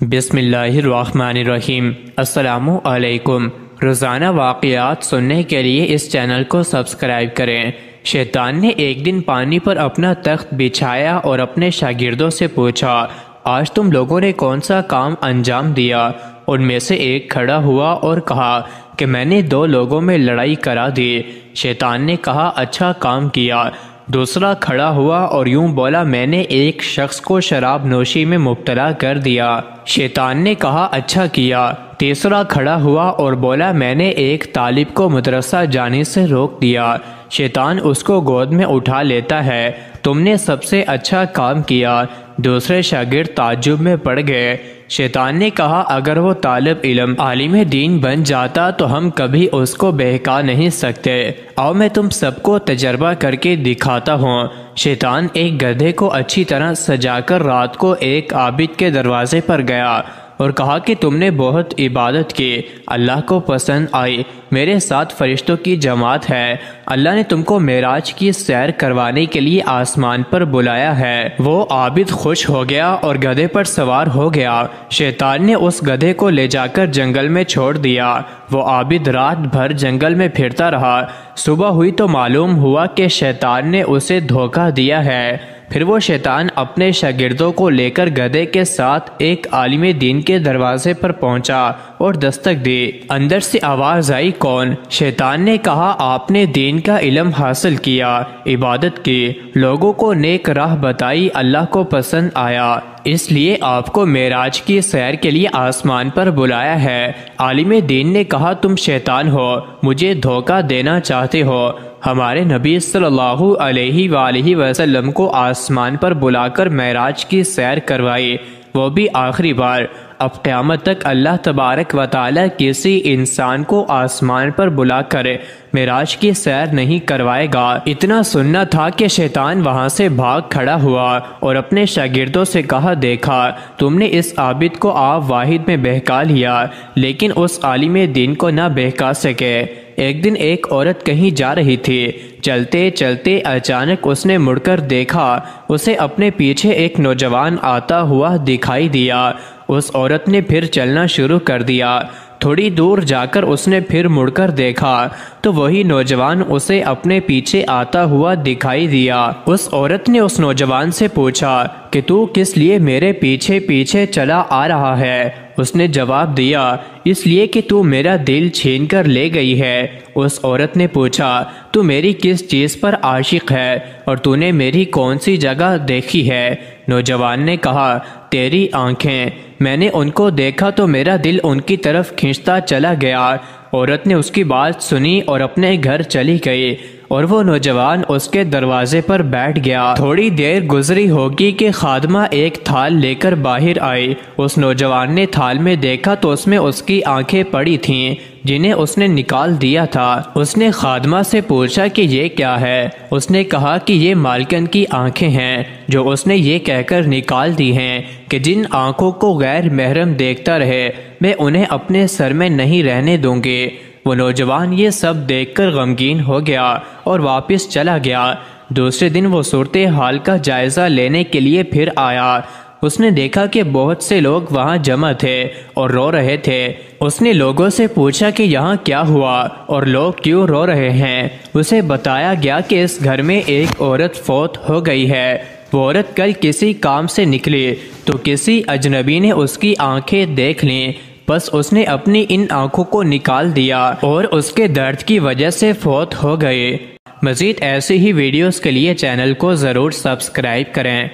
بسم اللہ الرحمن الرحیم۔ السلام علیکم۔ روزانہ واقعات سننے کے لیے اس چینل کو سبسکرائب کریں۔ شیطان نے ایک دن پانی پر اپنا تخت بچھایا اور اپنے شاگردوں سے پوچھا، آج تم لوگوں نے کون سا کام انجام دیا؟ ان میں سے ایک کھڑا ہوا اور کہا کہ میں نے 2 لوگوں میں لڑائی کرا دی۔ شیطان نے کہا، اچھا کام کیا۔ دوسرا کھڑا ہوا اور یوں بولا، میں نے ایک شخص کو شراب نوشی میں مبتلا کر دیا۔ شیطان نے کہا، اچھا کیا۔ تیسرا کھڑا ہوا اور بولا، میں نے ایک طالب کو مدرسہ جانے سے روک دیا۔ شیطان اس کو گود میں اٹھا لیتا ہے، تم نے سب سے اچھا کام کیا۔ دوسرے شاگرد تعجب میں پڑ گئے۔ شیطان نے کہا، اگر وہ طالب علم عالم دین بن جاتا تو ہم کبھی اس کو بہکا نہیں سکتے۔ آؤ میں تم سب کو تجربہ کر کے دکھاتا ہوں۔ شیطان ایک گدھے کو اچھی طرح سجا کر رات کو ایک عابد کے دروازے پر گیا اور کہا کہ تم نے بہت عبادت کی، اللہ کو پسند آئی، میرے ساتھ فرشتوں کی جماعت ہے، اللہ نے تم کو معراج کی سیر کروانے کے لیے آسمان پر بلایا ہے۔ وہ عابد خوش ہو گیا اور گدھے پر سوار ہو گیا۔ شیطان نے اس گدھے کو لے جا کر جنگل میں چھوڑ دیا۔ وہ عابد رات بھر جنگل میں پھرتا رہا۔ صبح ہوئی تو معلوم ہوا کہ شیطان نے اسے دھوکہ دیا ہے۔ پھر وہ شیطان اپنے شاگردوں کو لے کر گدھے کے ساتھ ایک عالم دین کے دروازے پر پہنچا اور دستک دی۔ اندر سے آواز آئی، کون؟ شیطان نے کہا، آپ نے دین کا علم حاصل کیا، عبادت کی، لوگوں کو نیک راہ بتائی، اللہ کو پسند آیا، اس لیے آپ کو معراج کی سیر کے لیے آسمان پر بلایا ہے۔ عالم دین نے کہا، تم شیطان ہو، مجھے دھوکہ دینا چاہتے ہو۔ ہمارے نبی صلی اللہ علیہ وآلہ وسلم کو آسمان پر بلا کر معراج کی سیر کروائی، وہ بھی آخری بار۔ اب قیامت تک اللہ تبارک و تعالی کسی انسان کو آسمان پر بلا کر معراج کی سیر نہیں کروائے گا۔ اتنا سننا تھا کہ شیطان وہاں سے بھاگ کھڑا ہوا اور اپنے شاگردوں سے کہا، دیکھا تم نے اس عابد کو آپ واحد میں بہکا لیا، لیکن اس عالم دین کو نہ بہکا سکے۔ ایک دن ایک عورت کہیں جا رہی تھی، چلتے چلتے اچانک اس نے مڑ کر دیکھا، اسے اپنے پیچھے ایک نوجوان آتا ہوا دکھائی دیا۔ اس عورت نے پھر چلنا شروع کر دیا۔ تھوڑی دور جا کر اس نے پھر مڑ کر دیکھا تو وہی نوجوان اسے اپنے پیچھے آتا ہوا دکھائی دیا۔ اس عورت نے اس نوجوان سے پوچھا کہ تو کس لیے میرے پیچھے پیچھے چلا آ رہا ہے؟ اس نے جواب دیا، اس لیے کہ تو میرا دل چھین کر لے گئی ہے۔ اس عورت نے پوچھا، تو میری کس چیز پر عاشق ہے اور تو نے میری کون سی جگہ دیکھی ہے؟ نوجوان نے کہا، تیری آنکھیں، میں نے ان کو دیکھا تو میرا دل ان کی طرف کھنچتا چلا گیا۔ عورت نے اس کی بات سنی اور اپنے گھر چلی گئی اور وہ نوجوان اس کے دروازے پر بیٹھ گیا۔ تھوڑی دیر گزری ہوگی کہ خادمہ ایک تھال لے کر باہر آئی۔ اس نوجوان نے تھال میں دیکھا تو اس میں اس کی آنکھیں پڑی تھیں جنہیں اس نے نکال دیا تھا۔ اس نے خادمہ سے پوچھا کہ یہ کیا ہے؟ اس نے کہا کہ یہ مالکن کی آنکھیں ہیں جو اس نے یہ کہہ کر نکال دی ہیں کہ جن آنکھوں کو غیر محرم دیکھتا رہے میں انہیں اپنے سر میں نہیں رہنے دوں گی۔ وہ نوجوان یہ سب دیکھ کر غمگین ہو گیا اور واپس چلا گیا۔ دوسرے دن وہ صورتحال کا جائزہ لینے کے لیے پھر آیا۔ اس نے دیکھا کہ بہت سے لوگ وہاں جمع تھے اور رو رہے تھے۔ اس نے لوگوں سے پوچھا کہ یہاں کیا ہوا اور لوگ کیوں رو رہے ہیں؟ اسے بتایا گیا کہ اس گھر میں ایک عورت فوت ہو گئی ہے۔ وہ عورت کل کسی کام سے نکلی تو کسی اجنبی نے اس کی آنکھیں دیکھ لیں، بس اس نے اپنی ان آنکھوں کو نکال دیا اور اس کے درد کی وجہ سے فوت ہو گئے۔ مزید ایسی ہی ویڈیوز کے لیے چینل کو ضرور سبسکرائب کریں۔